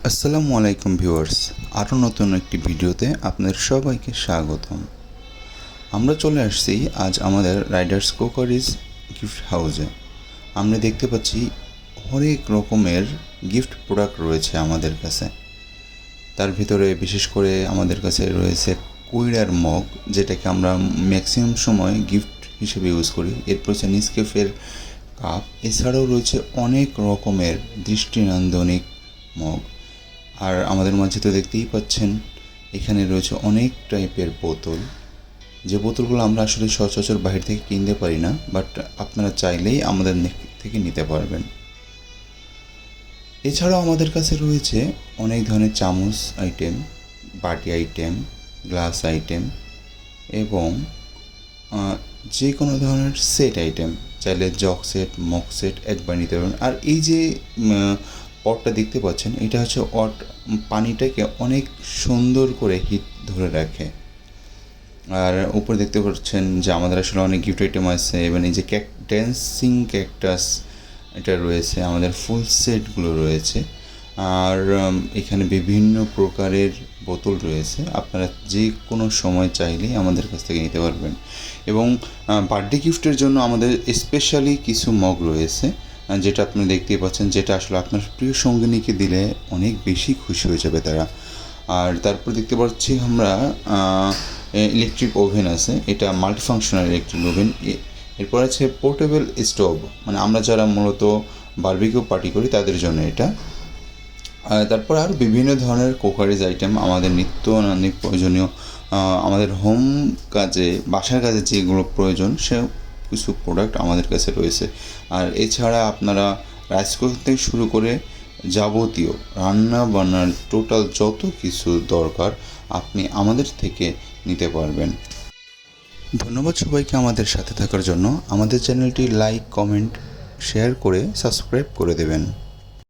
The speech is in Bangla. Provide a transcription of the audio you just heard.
আসসালামু আলাইকুম ভিউয়ার্স, আরও নতুন একটি ভিডিওতে আপনাদের সবাইকে স্বাগতম। আমরা চলে আসছি আজ আমাদের রাইডার্স ক্রোকারিজ গিফট হাউসে। আমরা দেখতে পাচ্ছি অনেক রকমের গিফট প্রোডাক্ট রয়েছে আমাদের কাছে। তার ভিতরে বিশেষ করে আমাদের কাছে রয়েছে কুইরার মগ, যেটাকে আমরা ম্যাক্সিমাম সময় গিফট হিসেবে ইউজ করি। এরপর হচ্ছে নেসক্যাফের কাপ, এছাড়াও রয়েছে অনেক রকমের দৃষ্টিনন্দনিক মগ। আর আমাদের মাঝে তো দেখতেই পাচ্ছেন এখানে রয়েছে অনেক টাইপের বোতল, যে বোতলগুলো আমরা আসলে সচরাচর বাইরে থেকে কিনতে পারি না, বাট আপনারা চাইলেই আমাদের থেকে নিতে পারবেন। এছাড়াও আমাদের কাছে রয়েছে অনেক ধরনের চামচ আইটেম, বাটি আইটেম, গ্লাস আইটেম এবং যে কোনো ধরনের সেট আইটেম। চাইলে জগ সেট, মগ সেট একবার নিতে পারবেন। আর এই যে পটটা দেখতে পাচ্ছেন, এটা হচ্ছে পানিটাকে অনেক সুন্দর করে হিট ধরে রাখে। আর উপরে দেখতে পাচ্ছেন যে আমাদের আসলে অনেক গিফট আইটেম আছে, এবং এই যে ড্যান্সিং ক্যাকটাস এটা রয়েছে, আমাদের ফুল সেটগুলো রয়েছে। আর এখানে বিভিন্ন প্রকারের বোতল রয়েছে, আপনারা যে কোনো সময় চাইলেই আমাদের কাছ থেকে নিতে পারবেন। এবং বার্থডে গিফটের জন্য আমাদের স্পেশালি কিছু মগ রয়েছে, যেটা আপনি দেখতেই পাচ্ছেন, যেটা আসলে আপনার প্রিয় সঙ্গিনীকে দিলে অনেক বেশি খুশি হয়ে যাবে তারা। আর তারপর দেখতে পাচ্ছি আমরা ইলেকট্রিক ওভেন আছে, এটা মাল্টিফাংশনাল ইলেকট্রিক ওভেন। এরপর আছে পোর্টেবল স্টোভ, মানে আমরা যারা মূলত বারবিকিউ পার্টি করি তাদের জন্য এটা। তারপর আরও বিভিন্ন ধরনের কুকারিজ আইটেম, আমাদের নিত্য নৈমিত্তিক প্রয়োজনীয় আমাদের হোম কাজে, বাসার কাজে যেগুলো প্রয়োজন সে কিছু প্রোডাক্ট আমাদের কাছে রয়েছে। আর এছাড়া আপনারা রাইস কুকার থেকে শুরু করে যাবতীয় রান্না বান্নার টোটাল যত কিছু দরকার আপনি আমাদের থেকে নিতে পারবেন। ধন্যবাদ সবাইকে আমাদের সাথে থাকার জন্য। আমাদের চ্যানেলটি লাইক, কমেন্ট, শেয়ার করে সাবস্ক্রাইব করে দেবেন।